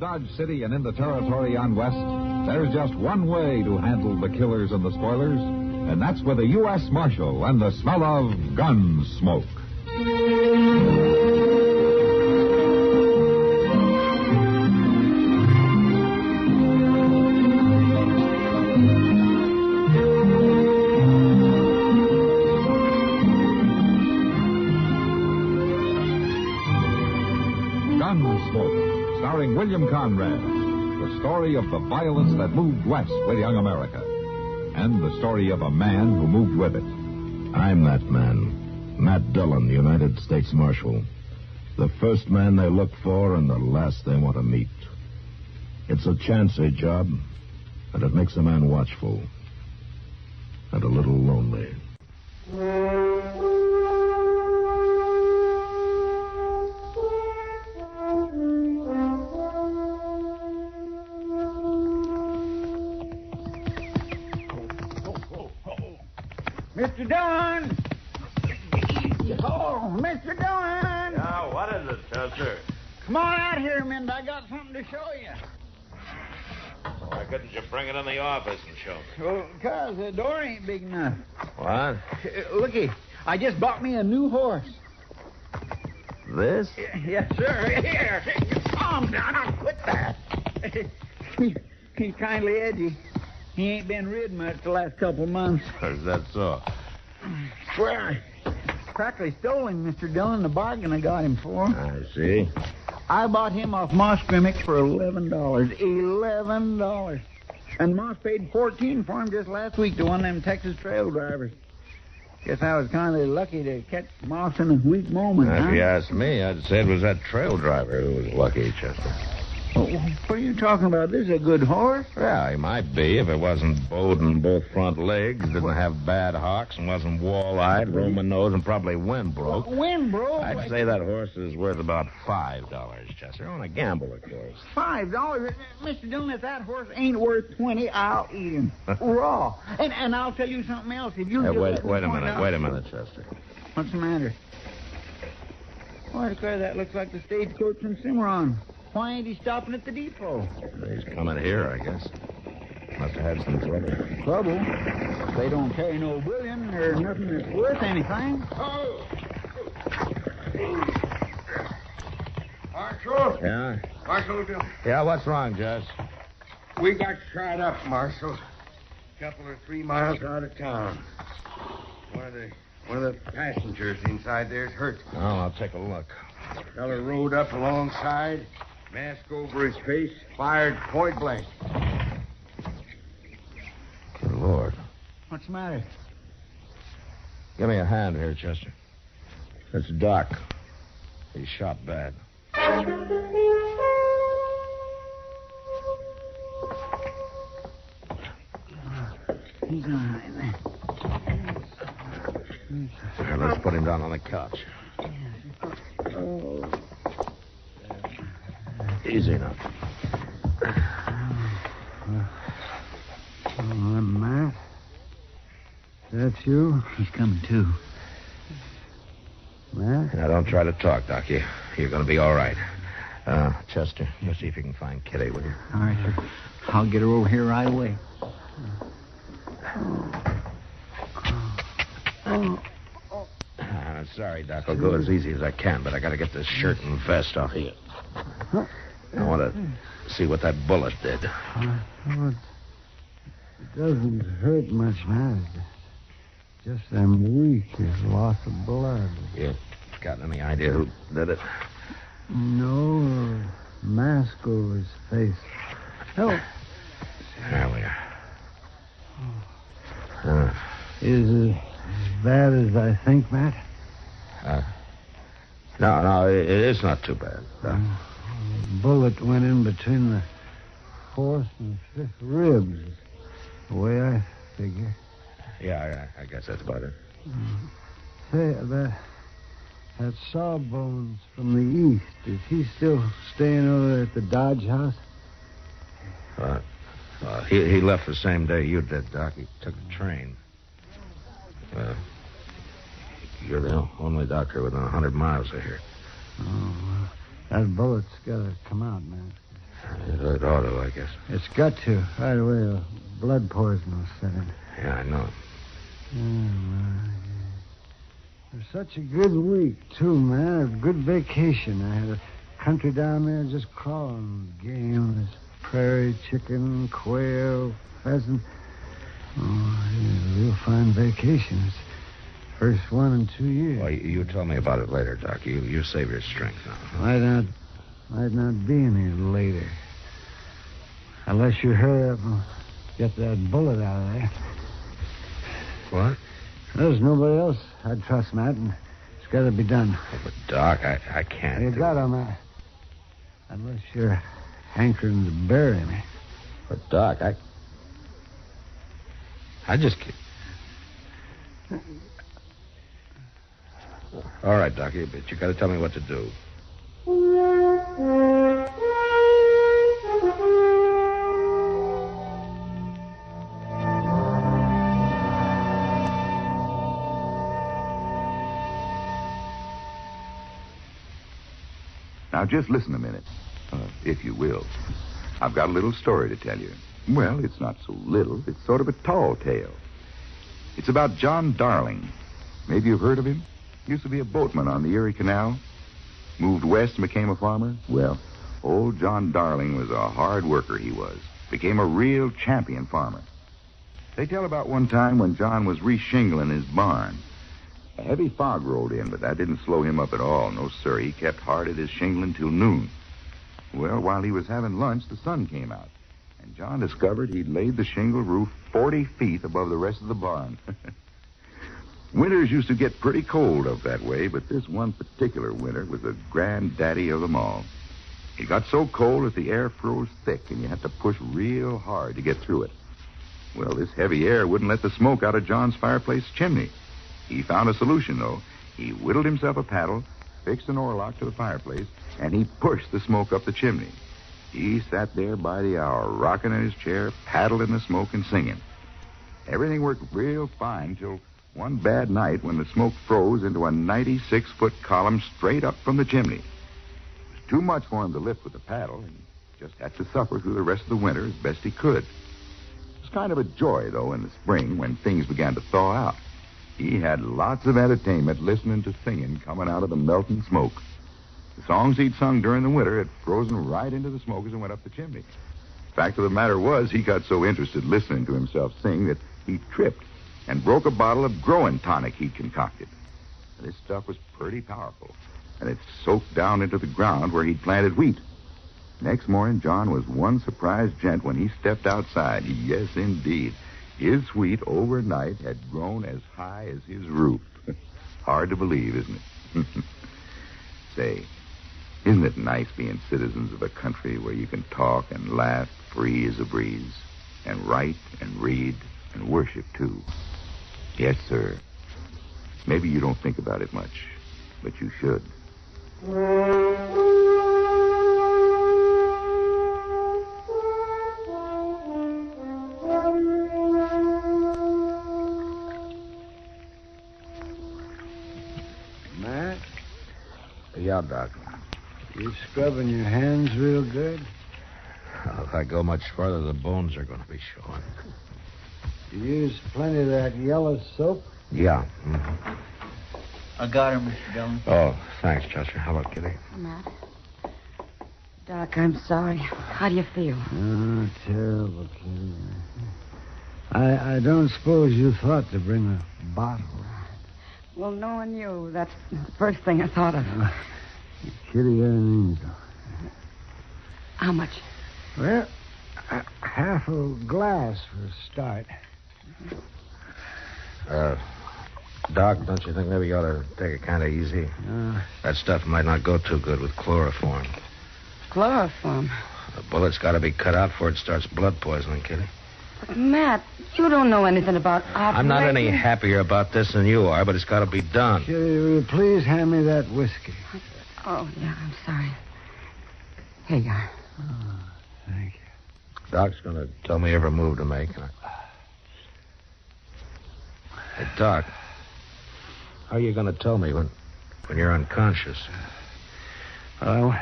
Around Dodge City and in the territory on west, there's just one way to handle the killers and the spoilers, and that's with a U.S. Marshal and the smell of Gunsmoke. Gunsmoke, starring William Conrad, the story of the violence that moved west with young America, and the story of a man who moved with it. I'm that man, Matt Dillon, the United States Marshal. The first man they look for and the last they want to meet. It's a chancy job, and it makes a man watchful and a little lonely. Mr. Dillon! Oh, Mr. Dillon! Yeah, what is it, Chester? Come on out here, Mint. I got something to show you. Why couldn't you bring it in the office and show me? Well, because the door ain't big enough. What? Looky, I just bought me a new horse. This? Yes, sir. Here. Calm down. I'll quit that. He's kindly edgy. He ain't been rid much the last couple of months. Is that so? Well, I practically stole him, Mr. Dillon, the bargain I got him for. I see. I bought him off Moss Grimmick for $11. $11. And Moss paid $14 for him just last week to one of them Texas trail drivers. Guess I was kind of lucky to catch Moss in a weak moment, If you ask me, I'd say it was that trail driver who was lucky, Chester. What are you talking about? This is a good horse. Yeah, he might be if it wasn't bowed in both front legs, didn't have bad hocks, and wasn't wall-eyed, Roman nose, and probably wind broke. Wind broke? I'd say that horse is worth about $5, Chester. On a gamble, of course. $5? Mr. Dillon, if that horse ain't worth $20, I'll eat him. Raw. And I'll tell you something else. If you wait a minute, Chester. What's the matter? Why, I declare that looks like the stagecoach from Cimarron. Why ain't he stopping at the depot? He's coming here, I guess. Must have had some trouble. Trouble? They don't carry no bullion or nothing that's worth anything. Oh! Marshal? Yeah? Marshal, Yeah, what's wrong, Jess? we got shot up, Marshal. A couple or 3 miles out of town. One of the passengers inside there's hurt. Oh, I'll take a look. Feller rode up alongside, mask over his face, fired point blank. Good Lord. What's the matter? Give me a hand here, Chester. It's Doc. He's shot bad. He's all right there. Here, let's put him down on the couch. Oh. Easy now. Matt? That's you? He's coming, too. Matt? Now, don't try to talk, Doc. You're going to be all right. Chester, you see if you can find Kitty, will you? All right, sir. I'll get her over here right away. Sorry, Doc. I'll go as easy as I can, but I got to get this shirt and vest off of you. I want to see what that bullet did. It doesn't hurt much, Matt. Just I'm weak. There's loss of blood. You got any idea who did it? No, mask over his face. Help. There we are. Is it as bad as I think, Matt? No, it's not too bad. A bullet went in between the 4th and 5th ribs, the way I figure. Yeah, I guess that's about it. Say, that Sawbones from the east, is he still staying over there at the Dodge house? He left the same day you did, Doc. He took the train. You're the only doctor within 100 miles of here. Oh, well, that bullet's got to come out, man. It ought to, I guess. It's got to. Right away, a blood poison will set in. Yeah, I know. It was such a good week, too, man. A good vacation. I had a country down there just crawling with game. There's prairie chicken, quail, pheasant. Oh, yeah, a real fine vacation. It's the first one in 2 years. Well, you tell me about it later, Doc. You save your strength now. Might not be any later. Unless you hurry up and get that bullet out of there. What? There's nobody else I'd trust, Matt, and it's got to be done. Oh, but, Doc, I can't. You got to, Matt. Unless you're hankering to bury me. But, Doc, I just can't. All right, Doc, but you got to tell me what to do. Now, just listen a minute, if you will. I've got a little story to tell you. Well, it's not so little. It's sort of a tall tale. It's about John Darling. Maybe you've heard of him. Used to be a boatman on the Erie Canal. Moved west and became a farmer. Well, old John Darling was a hard worker, he was. Became a real champion farmer. They tell about one time when John was re-shingling his barn. A heavy fog rolled in, but that didn't slow him up at all. No, sir. He kept hard at his shingling till noon. Well, while he was having lunch, the sun came out. And John discovered he'd laid the shingle roof 40 feet above the rest of the barn. Winters used to get pretty cold up that way, but this one particular winter was the granddaddy of them all. It got so cold that the air froze thick, and you had to push real hard to get through it. Well, this heavy air wouldn't let the smoke out of John's fireplace chimney. He found a solution, though. He whittled himself a paddle, fixed an oarlock to the fireplace, and he pushed the smoke up the chimney. He sat there by the hour, rocking in his chair, paddling the smoke and singing. Everything worked real fine till one bad night when the smoke froze into a 96-foot column straight up from the chimney. It was too much for him to lift with the paddle, and he just had to suffer through the rest of the winter as best he could. It was kind of a joy, though, in the spring when things began to thaw out. He had lots of entertainment listening to singing coming out of the melting smoke. The songs he'd sung during the winter had frozen right into the smoke as it went up the chimney. Fact of the matter was, he got so interested listening to himself sing that he tripped and broke a bottle of growing tonic he'd concocted. This stuff was pretty powerful, and it soaked down into the ground where he'd planted wheat. Next morning, John was one surprised gent when he stepped outside. Yes, indeed. His wheat overnight had grown as high as his roof. Hard to believe, isn't it? Say, isn't it nice being citizens of a country where you can talk and laugh free as a breeze, and write and read and worship, too? Yes, sir. Maybe you don't think about it much, but you should. Matt, Yeah, Doc. you scrubbing your hands real good? Well, if I go much further, the bones are going to be showing. You use plenty of that yellow soap? Yeah. I got her, Mr. Dillon. Oh, thanks, Chester. How about Kitty? Matt. Doc, I'm sorry. How do you feel? Oh, terrible, Kitty. I don't suppose you thought to bring a bottle. Well, knowing you, that's the first thing I thought of. Kitty, you're an angel. How much? Well, half a glass for a start. Doc, don't you think maybe you ought to take it kind of easy? That stuff might not go too good with chloroform. Chloroform? The bullet's got to be cut out before it starts blood poisoning, Kitty. But, Matt, you don't know anything about I'm not any happier about this than you are, but it's got to be done. Kitty, will you please hand me that whiskey? Oh, yeah, I'm sorry. Here you are. Oh, thank you. Doc's going to tell me every move to make. Hey, Doc, how are you going to tell me when you're unconscious? Well,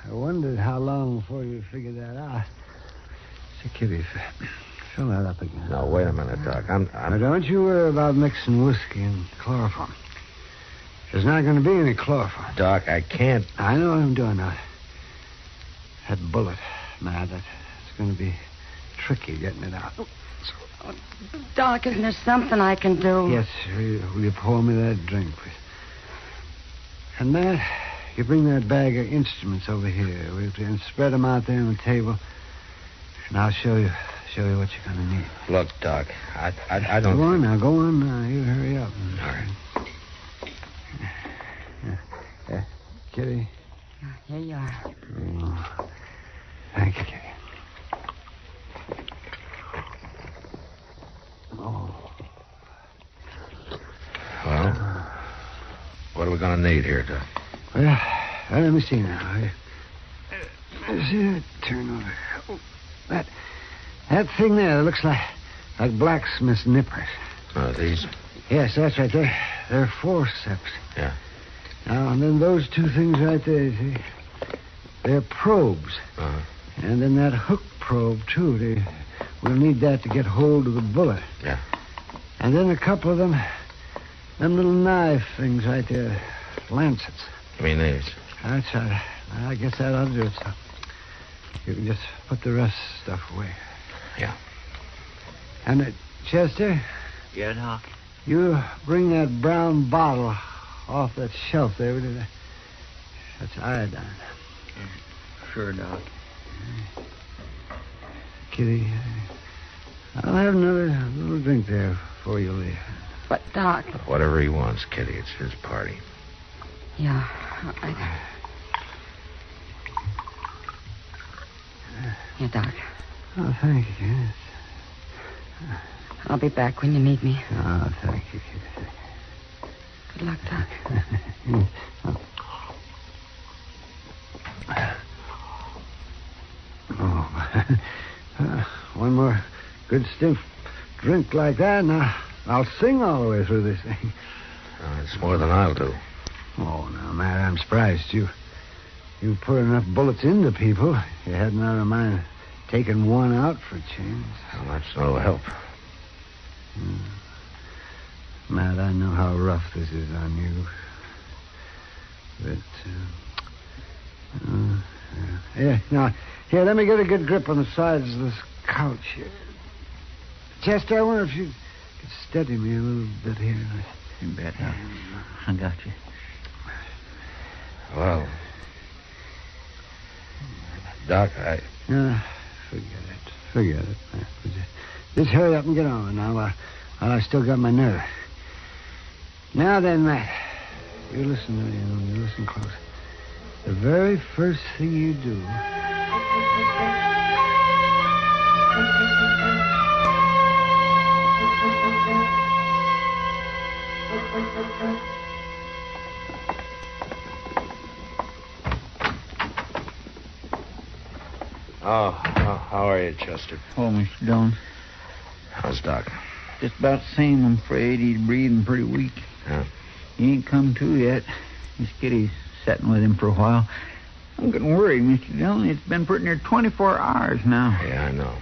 I wondered how long before you figured that out. Say, Kitty, fill that up again. No, wait a minute, Doc. Now, don't you worry about mixing whiskey and chloroform. There's not going to be any chloroform. Doc, I can't. I know what I'm doing now. That bullet, Matt, that's going to be tricky getting it out. Doc, isn't there something I can do? Yes, will you pour me that drink, please? And Matt, you bring that bag of instruments over here, and spread them out there on the table, and I'll show you what you're going to need. Look, Doc, I don't... Go on now. You hurry up. All right. Kitty. Here you are. Oh, thank you, Kitty. Oh. Well, what are we going to need here, Doc? Well, let me see now. See that turn over. Oh, that thing there looks like blacksmith's nippers. Oh, these? Yes, that's right. They're forceps. Yeah. Now, and then those two things right there, you see, they're probes. Uh-huh. And then that hook probe, too. We'll need that to get hold of the bullet. Yeah. And then a couple of them little knife things right there, lancets. You mean these? That's right. I guess that'll do it, so. You can just put the rest of the stuff away. Yeah. And, Chester? Yeah, Doc. You bring that brown bottle off that shelf there. That's iodine. Sure, Doc. Kitty, I'll have another little drink there before you leave. But, Doc... Whatever he wants, Kitty. It's his party. Yeah, Here, Doc. Oh, thank you. Yes. I'll be back when you need me. Oh, thank you, Kitty. Good luck, Doc. One more good stiff drink like that, and I'll sing all the way through this thing. It's more than I'll do. Oh, now, Matt, I'm surprised. You put enough bullets into people. You hadn't out of mind taking one out for a change. Well, that's no help. Matt, I know how rough this is on you. But, here, let me get a good grip on the sides of this couch here. Chester, I wonder if you could steady me a little bit here. You bet, Doc. I got you. Well, Doc, Forget it. Just hurry up and get on now while I still got my nerve. Now then, Matt, you listen to me. You listen close. The very first thing you do... How are you, Chester? Oh, Mr. Dillon. How's Doc? Just about the same, I'm afraid. He's breathing pretty weak. Yeah. He ain't come to yet. Miss Kitty's sitting with him for a while. I'm getting worried, Mr. Dillon. It's been pretty near 24 hours now. Yeah, I know.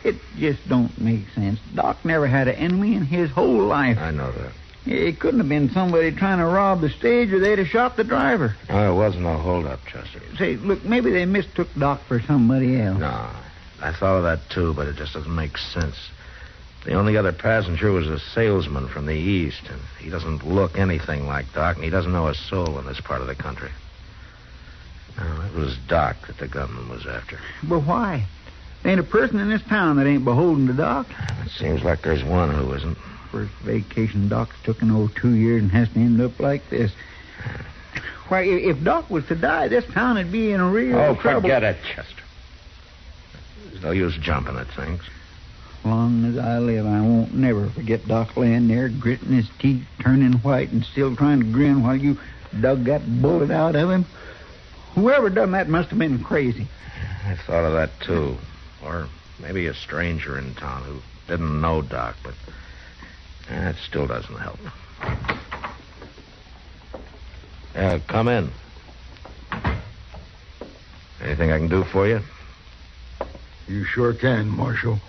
It just don't make sense. Doc never had an enemy in his whole life. I know that. It couldn't have been somebody trying to rob the stage, or they'd have shot the driver. No, it wasn't a holdup, Chester. Say, look, maybe they mistook Doc for somebody else. No, I thought of that too, but it just doesn't make sense. The only other passenger was a salesman from the east, and he doesn't look anything like Doc, and he doesn't know a soul in this part of the country. No, it was Doc that the gunman was after. But why? There ain't a person in this town that ain't beholden to Doc. It seems like there's one who isn't. First vacation Doc's took in 2 years and has to end up like this. Why, if Doc was to die, this town would be in a real trouble. Forget it, Chester. There's no use jumping at things. As long as I live, I won't never forget Doc laying there, gritting his teeth, turning white, and still trying to grin while you dug that bullet out of him. Whoever done that must have been crazy. I thought of that, too. Or maybe a stranger in town who didn't know Doc, but that still doesn't help. Come in. Anything I can do for you? You sure can, Marshal.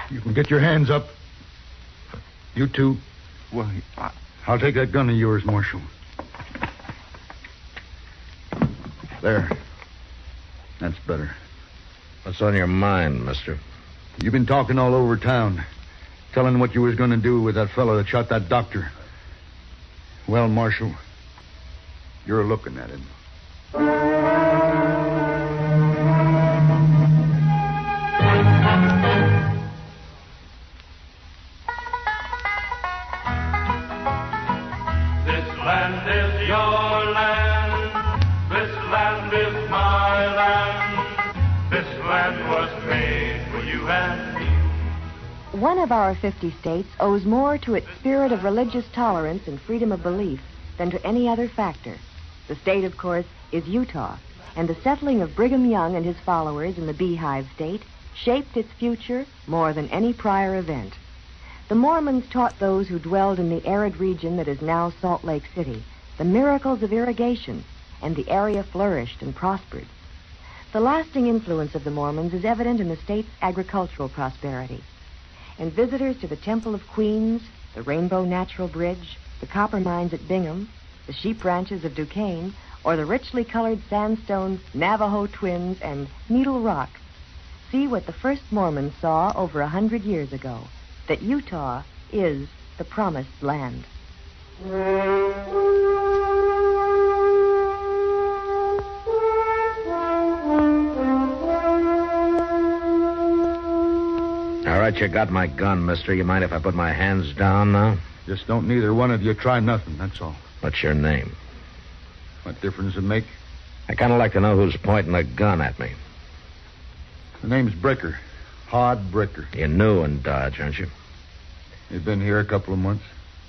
You can get your hands up. You two. Well, I'll take that gun of yours, Marshal. There. That's better. What's on your mind, mister? You've been talking all over town, telling what you was going to do with that fellow that shot that doctor. Well, Marshal, you're looking at him. This land is your land. This land is my land. This land was made for you and me. One of our 50 states owes more to its spirit of religious tolerance and freedom of belief than to any other factor. The state, of course, is Utah, and the settling of Brigham Young and his followers in the Beehive State shaped its future more than any prior event. The Mormons taught those who dwelled in the arid region that is now Salt Lake City the miracles of irrigation, and the area flourished and prospered. The lasting influence of the Mormons is evident in the state's agricultural prosperity. And visitors to the Temple of Queens, the Rainbow Natural Bridge, the copper mines at Bingham, the sheep ranches of Duquesne, or the richly colored sandstone Navajo Twins and Needle Rock, see what the first Mormons saw over 100 years ago, that Utah is the promised land. All right, you got my gun, mister. You mind if I put my hands down now? Just don't neither one of you try nothing, that's all. What's your name? What difference does it make? I kind of like to know who's pointing a gun at me. The name's Bricker. Hod Bricker. You're new in Dodge, aren't you? You've been here a couple of months.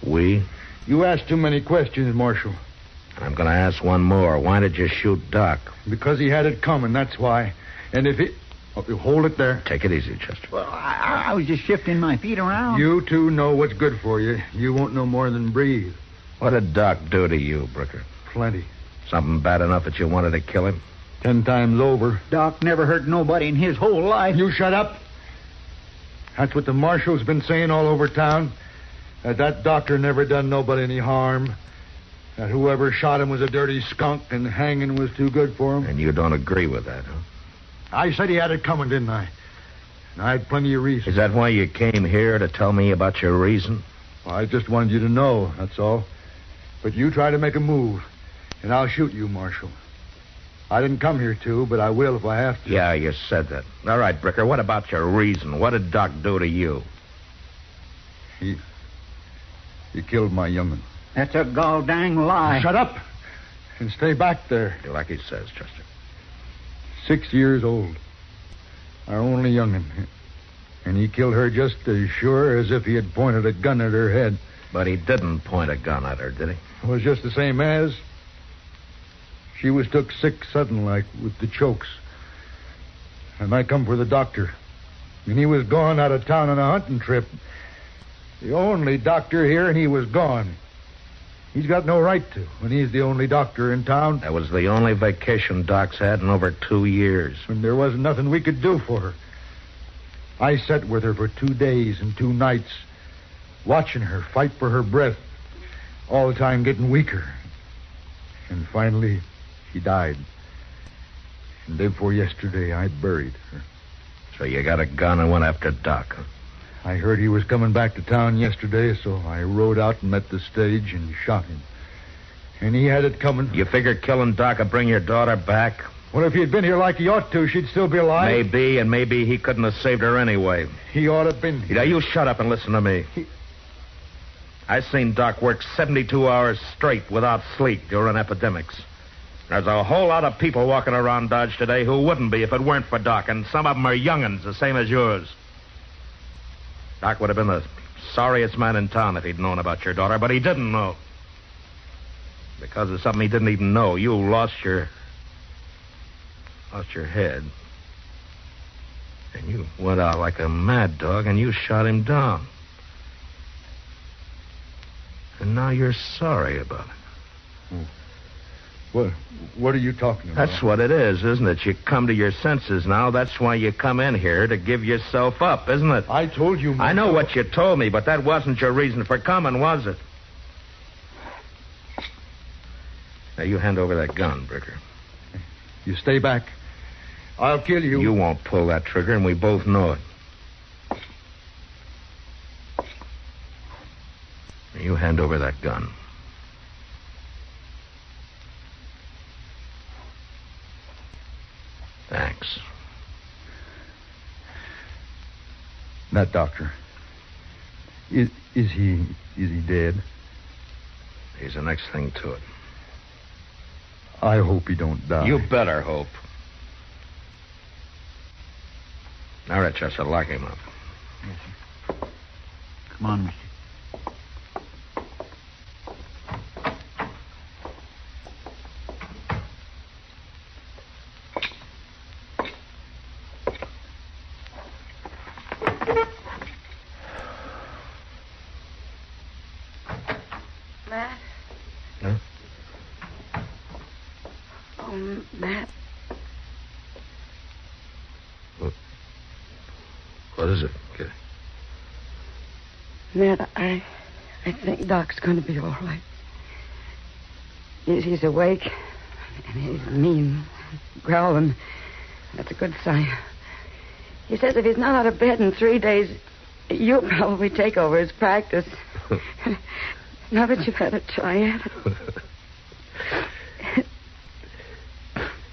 We? You asked too many questions, Marshal. I'm going to ask one more. Why did you shoot Doc? Because he had it coming, that's why. And if he... Oh, you hold it there. Take it easy, Chester. Well, I was just shifting my feet around. You two know what's good for you. You won't know more than breathe. What did Doc do to you, Bricker? Plenty. Something bad enough that you wanted to kill him? 10 times over. Doc never hurt nobody in his whole life. You shut up. That's what the marshal's been saying all over town. That doctor never done nobody any harm. That whoever shot him was a dirty skunk and hanging was too good for him. And you don't agree with that, huh? I said he had it coming, didn't I? And I had plenty of reason. Is that why you came here, to tell me about your reason? Well, I just wanted you to know, that's all. But you try to make a move, and I'll shoot you, Marshal. I didn't come here to, but I will if I have to. Yeah, you said that. All right, Bricker, what about your reason? What did Doc do to you? He killed my young'un. That's a gall dang lie. Shut up and stay back there. Do like he says, Chester. 6 years old. Our only young'un. And he killed her just as sure as if he had pointed a gun at her head. But he didn't point a gun at her, did he? It was just the same as. She was took sick sudden like with the chokes. And I come for the doctor. And he was gone out of town on a hunting trip. The only doctor here, and he was gone. He's got no right to, when he's the only doctor in town. That was the only vacation Doc's had in over 2 years. And there wasn't nothing we could do for her. I sat with her for 2 days and 2 nights, watching her fight for her breath, all the time getting weaker. And finally, she died. And day before yesterday, I buried her. So you got a gun and went after Doc, huh? I heard he was coming back to town yesterday, so I rode out and met the stage and shot him. And he had it coming. You figured killing Doc would bring your daughter back? Well, if he had been here like he ought to, she'd still be alive. Maybe, and maybe he couldn't have saved her anyway. He ought to have been here. Now, you shut up and listen to me. I seen Doc work 72 hours straight without sleep during epidemics. There's a whole lot of people walking around Dodge today who wouldn't be if it weren't for Doc, and some of them are young'uns, the same as yours. Doc would have been the sorriest man in town if he'd known about your daughter, but he didn't know. Because of something he didn't even know, you lost your head. And you went out like a mad dog and you shot him down. And now you're sorry about it. What are you talking about? That's what it is, isn't it? You come to your senses now. That's why you come in here, to give yourself up, isn't it? I told you... I know what you told me, but that wasn't your reason for coming, was it? Now, you hand over that gun, Bricker. You stay back. I'll kill you. You won't pull that trigger, and we both know it. You hand over that gun. Thanks. That doctor. Is he dead? He's the next thing to it. I hope he don't die. You better hope. All right, Chester, lock him up. Yes, sir. Come on, mister. Matt? Huh? Oh, Matt. What is it, Kitty? Matt, I think Doc's going to be all right. He's awake, and he's mean, growling. That's a good sign. He says if he's not out of bed in 3 days, you'll probably take over his practice. Now that you've had a try at it.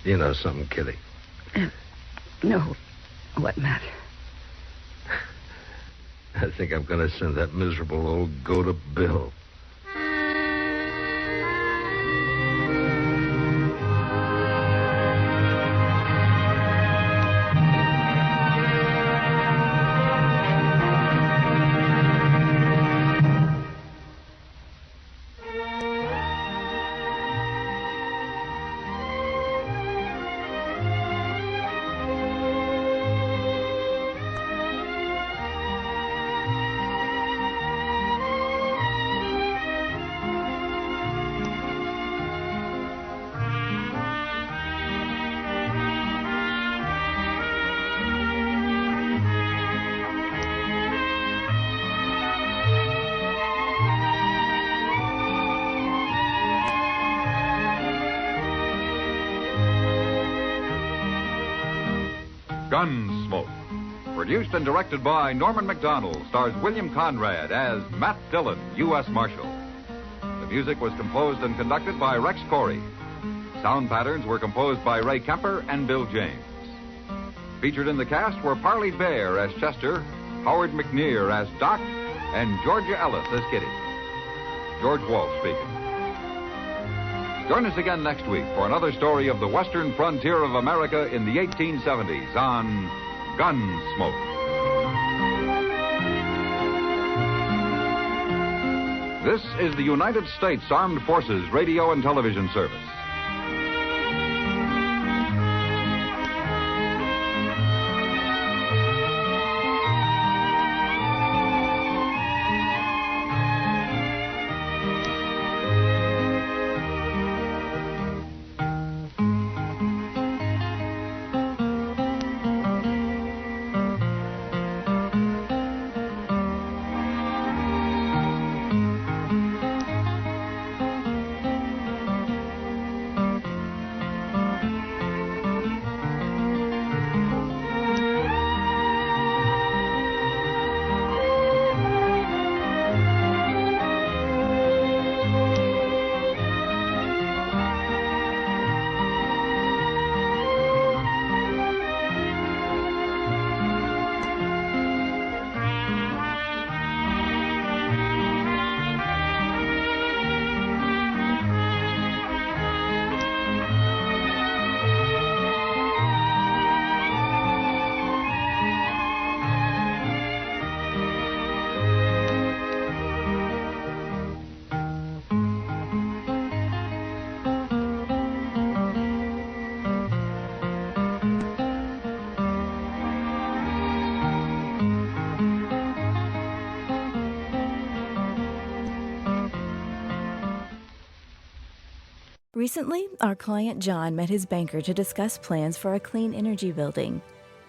You know something, Kitty? No. What, Matt? I think I'm going to send that miserable old goat a bill. Gunsmoke. Produced and directed by Norman Macdonnell, stars William Conrad as Matt Dillon, U.S. Marshal. The music was composed and conducted by Rex Corey. Sound patterns were composed by Ray Kemper and Bill James. Featured in the cast were Parley Bear as Chester, Howard McNear as Doc, and Georgia Ellis as Kitty. George Walsh speaking. Join us again next week for another story of the western frontier of America in the 1870s on Gunsmoke. This is the United States Armed Forces Radio and Television Service. Recently, our client John met his banker to discuss plans for a clean energy building.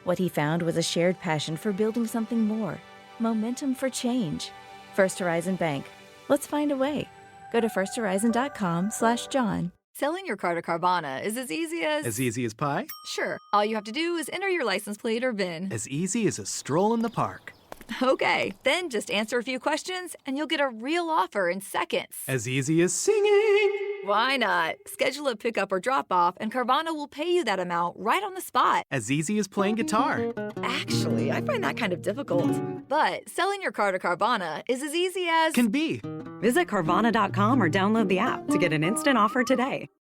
What he found was a shared passion for building something more. Momentum for change. First Horizon Bank. Let's find a way. Go to firsthorizon.com/John. Selling your car to Carvana is as easy as... As easy as pie? Sure. All you have to do is enter your license plate or VIN. As easy as a stroll in the park. Okay, then just answer a few questions and you'll get a real offer in seconds. As easy as singing. Why not? Schedule a pickup or drop off and Carvana will pay you that amount right on the spot. As easy as playing guitar. Actually, I find that kind of difficult. But selling your car to Carvana is as easy as... Can be. Visit Carvana.com or download the app to get an instant offer today.